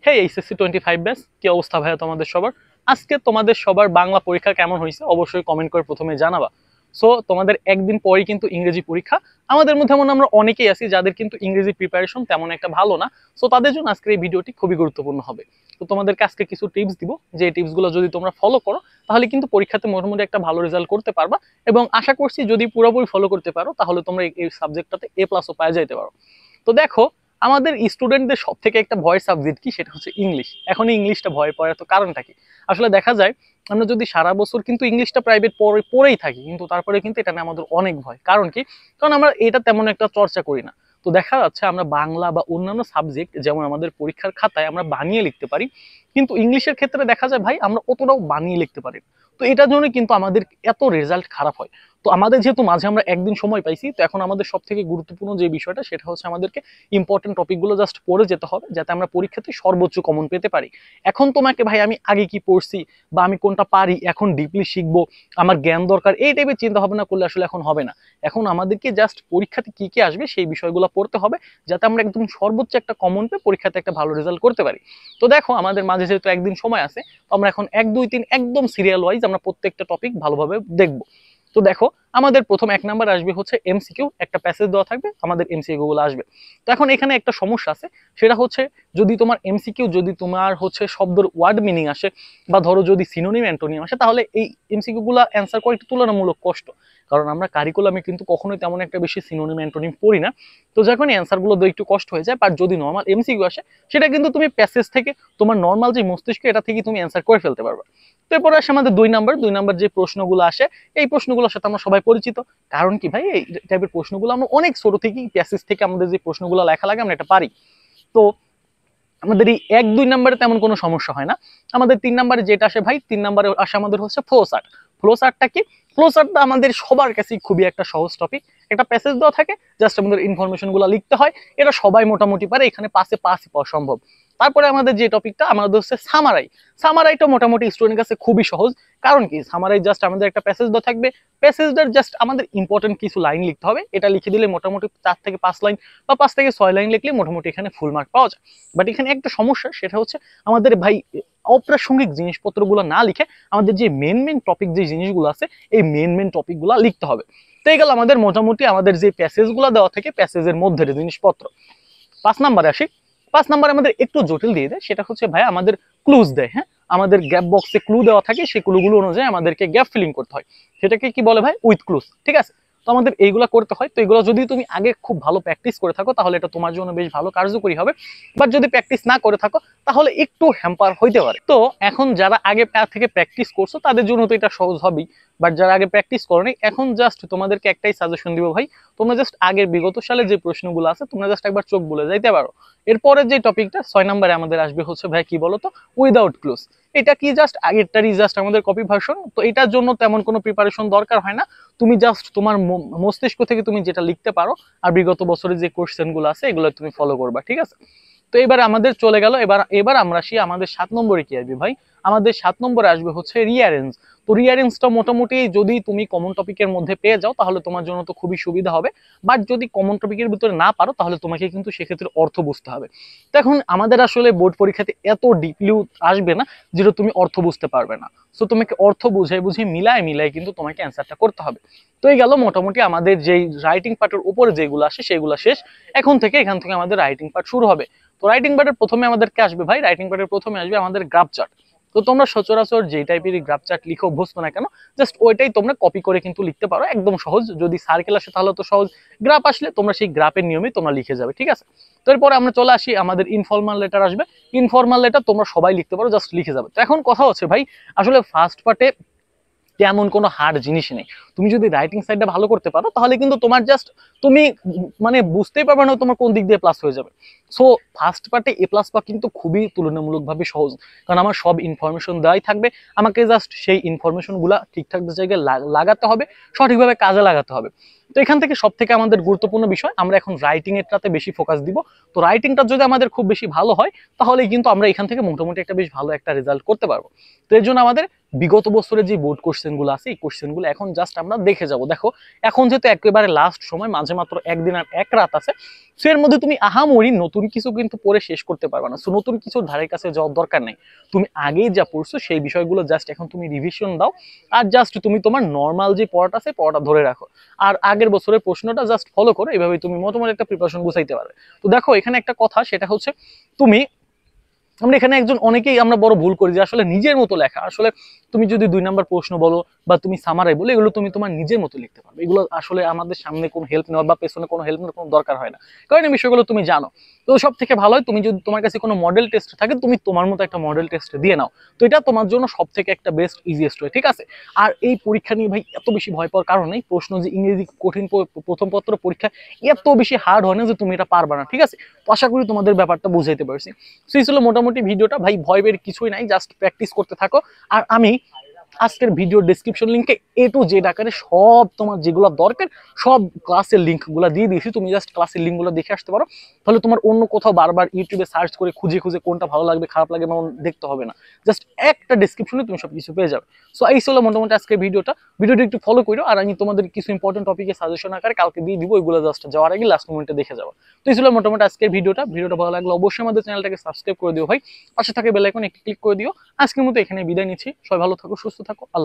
হে HSC 25 batch, কি অবস্থা ভাইয়া তোমাদের সবার? আজকে তোমাদের সবার বাংলা পরীক্ষা কেমন হয়েছে অবশ্যই কমেন্ট করে প্রথমে জানাবা। সো তোমাদের একদিন পরেই কিন্তু ইংরেজি পরীক্ষা। আমাদের মধ্যে এমন আমরা অনেকেই আছি যাদের কিন্তু ইংরেজি প্রিপারেশন তেমন একটা ভালো না। সো তাদের জন্য আজকের এই ভিডিওটি খুবই গুরুত্বপূর্ণ হবে। তো তোমাদেরকে আজকে কিছু টিপস দিব, যে টিপসগুলো যদি তোমরা ফলো করো তাহলে কিন্তু পরীক্ষাতে মোটামুটি একটা ভালো রেজাল্ট করতে পারবা। এবং আশা করছি যদি পুরোপুরি ফলো করতে পারো তাহলে তোমরা এই সাবজেক্টটাতে A+ পাওয়া যাইতে পারো। তো দেখো, আমাদের স্টুডেন্টদের সব থেকে একটা ভয় সাবজেক্ট কি, সেটা হচ্ছে ইংলিশ। এখন ইংলিশটা ভয় পাওয়ার তো কারণটা কি? আসলে দেখা যায় আমরা যদি সারা বছর কিন্তু ইংলিশটা প্রাইভেট পড়েই থাকি, কিন্তু তারপরে কিন্তু এটা নিয়ে আমাদের অনেক ভয়। কারণ কি? কারণ আমরা এটা তেমন একটা চর্চা করি না। তো দেখা যাচ্ছে আমরা বাংলা বা অন্যান্য সাবজেক্ট যেমন আমাদের পরীক্ষার খাতায় আমরা বানিয়ে লিখতে পারি, কিন্তু ইংলিশের ক্ষেত্রে দেখা যায় ভাই আমরা অতটাও বানিয়ে লিখতে পারি না। তো এটার জন্য কিন্তু আমাদের এত রেজাল্ট খারাপ হয়। তো আমাদের যেহেতু মাঝে আমরা একদিন সময় পাইছি, তো এখন আমাদের সব থেকে গুরুত্বপূর্ণ যে বিষয়টা সেটা হচ্ছে আমাদেরকে ইম্পর্টেন্ট টপিকগুলো জাস্ট পড়ে যেতে হবে, যাতে আমরা পরীক্ষাতে সর্বোচ্চ কমন পেতে পারি। এখন তোমাকে ভাই আমি আগে কি পড়ছি বা আমি কোনটা পারি এখন ডিপলি শিখবো, আমার জ্ঞান দরকার, এই টাইপের চিন্তা ভাবনা করলে আসলে এখন হবে না। এখন আমাদেরকে জাস্ট পরীক্ষাতে কি কি আসবে সেই বিষয়গুলো পড়তে হবে, যাতে আমরা একদম সর্বোচ্চ একটা কমন পেয়ে পরীক্ষাতে একটা ভালো রেজাল্ট করতে পারি। তো দেখো, আমাদের মাঝে যেহেতু একদিন সময় আছে, তো আমরা এখন 1 2 3 একদম সিরিয়াল ওয়াইজ আমরা প্রত্যেকটা টপিক ভালোভাবে দেখবো। তো দেখো, আমাদের প্রথম 1 নাম্বার আসবে হচ্ছে এমসিকিউ। একটা প্যাসেজ দেওয়া থাকবে, আমাদের এমসিকিউ গুলো আসবে। তো এখন এখানে একটা সমস্যা আছে, সেটা হচ্ছে যদি তোমার এমসিকিউ যদি তোমার হচ্ছে শব্দের ওয়ার্ড মিনিং আসে, বা ধরো যদি সিনোনিম অ্যান্টোনিম আসে, তাহলে এই এমসিকিউ গুলো অ্যান্সার করা একটু তুলনামূলক কষ্ট। কারণ আমরা কারিকুলামে কিন্তু কখনোই তেমন একটা বেশি সিনোনিম অ্যান্টোনিম পড়ি না। তো যখন অ্যান্সার গুলো একটু কষ্ট হয়ে যায়, বাট যদি নর্মাল এমসিকিউ আসে, সেটা কিন্তু তুমি প্যাসেজ থেকে তোমার নর্মাল যে মস্তিষ্ক এটা থেকে তুমি অ্যান্সার করে ফেলতে পারবে। তো এরপরে আসে আমাদের 2 নাম্বার যে প্রশ্নগুলো আসে, এই প্রশ্নগুলোর সাথে আমরা সবাই পরিচিত। কারণ কি ভাই, এই টাইপের প্রশ্নগুলো আমরা অনেক ছোট থেকেই প্যাসেজ থেকে আমাদের যে প্রশ্নগুলো লেখা লাগে আমরা এটা পারি। তো আমাদের এই 1 2 নাম্বারে তেমন কোনো সমস্যা হয় না। আমাদের 3 নাম্বারে যেটা আসে ভাই, 3 নাম্বারে আসে আমাদের হচ্ছে ফ্লোচার্ট। ফ্লোচার্টটা কি? ফ্লোচার্টটা আমাদের সবার কাছেই খুবই একটা সহজ টপিক। একটা প্যাসেজ দেওয়া থাকে, জাস্ট আমাদের ইনফরমেশন গুলো লিখতে হয়। এটা সবাই মোটামুটি পারে, এখানে পাসে পাসই পাওয়া সম্ভব। তারপরে আমাদের যে টপিকটা আমাদের হচ্ছে সামারাই। সামারাইটা মোটামুটি স্টুডেন্টের কাছে খুবই সহজ। কারণ কি? সামারাই জাস্ট আমাদের একটা প্যাসেজ দেওয়া থাকবে, প্যাসেজটার জাস্ট আমাদের ইম্পর্টেন্ট কিছু লাইন লিখতে হবে। এটা লিখে দিলে মোটামুটি 4 থেকে 5 লাইন বা 5 থেকে 6 লাইন লিখলে মোটামুটি এখানে ফুল মার্ক পাওয়া যায়। বাট এখানে একটা সমস্যা, সেটা হচ্ছে আমাদের ভাই অপ্রাসঙ্গিক জিনিসপত্রগুলো না লিখে আমাদের যে মেন টপিক যে জিনিসগুলো আছে, এই মেন টপিকগুলো লিখতে হবে। তো এই গেল আমাদের মোটামুটি আমাদের যে প্যাসেজগুলো দেওয়া থাকে প্যাসেজের মধ্যে জিনিসপত্র। 5 নাম্বারে আসি। 5 নাম্বারে আমাদের একটু জটিল দিয়ে দেয়, সেটা হচ্ছে ভাই আমাদের ক্লুজ দেয়। হ্যাঁ, আমাদের গ্যাপ বক্সে ক্লু দেওয়া থাকে, সেই ক্লুগুলো অনুযায়ী আমাদেরকে গ্যাপ ফিলিং করতে হয়। সেটাকে কি বলে ভাই? With clues. ঠিক আছে, তো আমাদের এইগুলা করতে হয়। তো এগুলো যদি তুমি আগে খুব ভালো প্র্যাকটিস করে থাকো তাহলে এটা তোমার জন্য বেশ ভালো কার্যকরী হবে। বাট যদি প্র্যাকটিস না করে থাকো তাহলে একটু হ্যাম্পার হইতে পারে। তো এখন যারা আগে থেকে প্র্যাকটিস করছো তাদের জন্য তো এটা সহজ হবেই। বাট যারা আগে প্র্যাকটিস করোনি, এখন জাস্ট তোমাদেরকে একটাই সাজেশন দিব ভাই, তোমরা জাস্ট আগের বিগত সালে যে প্রশ্নগুলো আছে তোমরা জাস্ট একবার চোখ বলে যাইতে পারো। এরপরে যে টপিকটা 6 নম্বরে আমাদের আসবে হচ্ছে ভাই কি বলতো, উইদাউট ক্লুজ। এটা কি? জাস্ট আগেরটারই জাস্ট আমাদের কপি ভার্সন। তো এটার জন্য তেমন কোনো প্রিপারেশন দরকার হয় না। তুমি জাস্ট তোমার মস্তিষ্ক থেকে তুমি যেটা লিখতে পারো আর বিগত বছরের যে কোশ্চেন গুলো আছে এগুলো তুমি ফলো করবা। ঠিক আছে, তো এবার আমাদের চলে গেল। এবার আমরা আসি আমাদের 7 নম্বরে কি আসবে ভাই? আমাদের 7 নম্বরে আসবে হচ্ছে রিঅ্যারেঞ্জ। তো রিঅ্যারেঞ্জটা মোটামুটি যদি তুমি কমন টপিকের মধ্যে পেয়ে যাও তাহলে তোমার জন্য তো খুবই সুবিধা হবে। বাট যদি কমন টপিকের ভিতরে না পারো তাহলে তোমাকে কিন্তু সেক্ষেত্রে অর্থ বুঝতে হবে। তো এখন আমাদের আসলে বোর্ড পরীক্ষাতে এত ডিপলি আসবে না যেটা তুমি অর্থ বুঝতে পারবে না। সো তোমাকে অর্থ বুঝে মিলায় কিন্তু তোমাকে অ্যান্সারটা করতে হবে। তো এই গেল মোটামুটি আমাদের যেই রাইটিং পার্টের উপরে যেগুলো আসে সেগুলো শেষ। এখান থেকে আমাদের রাইটিং পার্ট শুরু হবে। তো রাইটিং পার্টের প্রথমে আমাদেরকে আসবে ভাই, রাইটিং পার্টের প্রথমে আসবে আমাদের গ্রাফ চার্ট। তো তোমরা সচরাচর যে টাইপের গ্রাফ চার্ট লিখে অভ্যস্ত না কেন, জাস্ট ওইটাই তোমরা কপি করে কিন্তু লিখতে পারো, একদম সহজ। যদি সার্কেল আসে তাহলে তো সহজ, গ্রাফ আসলে তোমরা সেই গ্রাফের নিয়মে তোমরা লিখে যাবে। ঠিক আছে, তো এরপরে আমরা চলে আসি আমাদের ইনফর্মাল লেটার আসবে। ইনফর্মাল লেটার তোমরা সবাই লিখতে পারো, জাস্ট লিখে যাবে। তো এখন কথা হচ্ছে ভাই, আসলে ফার্স্ট পার্টে তেমন কোনো হার্ড জিনিস নেই। তুমি যদি রাইটিং সাইডটা ভালো করতে পারো তাহলে কিন্তু তোমার জাস্ট তুমি মানে বুঝতেই পারবে না তোমার কোন দিক দিয়ে প্লাস হয়ে যাবে। সো ফার্স্ট পার্টে A+ পাওয়া কিন্তু খুবই তুলনামূলকভাবে সহজ, কারণ আমার সব ইনফরমেশন দেওয়াই থাকবে। আমাকে জাস্ট সেই ইনফরমেশন গুলা ঠিকঠাক জায়গায় লাগাতে হবে, সঠিকভাবে কাজে লাগাতে হবে। তো এখান থেকে সব থেকে আমাদের গুরুত্বপূর্ণ বিষয়, আমরা এখন রাইটিং এরটাতে বেশি ফোকাস দিব। তো রাইটিংটা যদি আমাদের খুব বেশি ভালো হয় তাহলে কিন্তু আমরা এখান থেকে মোটামুটি একটা বেশ ভালো একটা রেজাল্ট করতে পারবো। তো এর জন্য আমাদের বিগত বছরের যে বোর্ড কোশ্চেনগুলো আছে এই কোশ্চেনগুলো এখন জাস্ট আমরা দেখে যাব। দেখো এখন যেহেতু একেবারে লাস্ট সময়, মাঝে মাত্র একদিন আর এক রাত আছে, সো এর মধ্যে তুমি আহামরি নতুন কিছু কিন্তু পড়ে শেষ করতে পারবে না। সো নতুন কিছুর ধারের কাছে যাওয়ার দরকার নেই, তুমি আগেই যা পড়ছো সেই বিষয়গুলো জাস্ট এখন তুমি রিভিশন দাও, আর জাস্ট তুমি তোমার নর্মাল যে পড়াটা আছে পড়াটা ধরে রাখো, আর আগের বছরের প্রশ্নটা জাস্ট ফলো করো, এভাবে তুমি মোটামুটি একটা প্রিপারেশন গুছাইতে পারবে। তো দেখো এখানে একটা কথা, সেটা হচ্ছে তুমি, আমরা এখানে একজন অনেকেই আমরা বড় ভুল করি যে আসলে নিজের মতো লেখা। আসলে তুমি যদি 2 নাম্বার প্রশ্ন বলো বা তুমি সামারাই বলো, এগুলো তুমি তোমার নিজের মতো লিখতে পারবে, এগুলো আসলে আমাদের সামনে কোনো হেল্প নেওয়ার বা পেছনে কোনো হেল্প নেওয়ার কোনো দরকার হয় না, কারণ এই বিষয়গুলো তুমি জানো। তো সব থেকে ভালো হয় তুমি যদি তোমার কাছে কোনো মডেল টেস্ট থাকে, তুমি তোমার মতো একটা মডেল টেস্ট দিয়ে নাও, তো এটা তোমার জন্য সব থেকে একটা বেস্ট ইজিয়েস্ট হয়, ঠিক আছে? আর এই পরীক্ষা নিয়ে ভাই এত বেশি ভয় পাওয়ার কারণ নেই, প্রশ্ন যে ইংরেজি কঠিন প্রথম পত্র পরীক্ষা এত বেশি হার্ড হয় না যে তুমি এটা পারবা না, ঠিক আছে? তো আশা করি তোমাদের ব্যাপারটা বুঝাইতে পারছি। সো এই ছিল মোটামুটি ভিডিওটা, ভাই ভয় বের কিছুই নাই, জাস্ট প্র্যাকটিস করতে থাকো। আর আমি আজকের ভিডিও ডেসক্রিপশন লিংকে A to Z আকারে সব তোমার যেগুলো দরকার সব ক্লাসের লিঙ্ক গুলা দিয়ে দিয়েছি, তুমি জাস্ট ক্লাসের লিঙ্ক গুলো দেখে আসতে পারো, তাহলে তোমার অন্য কোথাও বারবার ইউটিউবে সার্চ করে খুঁজে খুঁজে কোনটা ভালো লাগবে খারাপ লাগবে এমন দেখতে হবে না, জাস্ট একটা ডেসক্রিপশনে তুমি সবকিছু পেয়ে যাবে। সো এই ছিল মোটামুটি আজকের ভিডিওটা একটু ফলো করো, আর আমি তোমাদের কিছু ইম্পর্টেন্ট টপিকের সাজেশন আকারে কালকে দিয়ে দিব, ওইগুলো জাস্ট যাওয়ার আগে লাস্ট মোমেন্টে দেখে যাবো। তো এই ছিল মোটামুটি আজকের ভিডিওটা ভালো লাগলে অবশ্যই আমাদের চ্যানেলটাকে সাবস্ক্রাইব করে দিও ভাই, পাশে থাকে বেল আইকন একটি ক্লিক করে দিও। আজকের মতো এখানে বিদায় নিচ্ছি, সবাই ভালো থাকো, সুস্থ থাকো, আল্লাহ।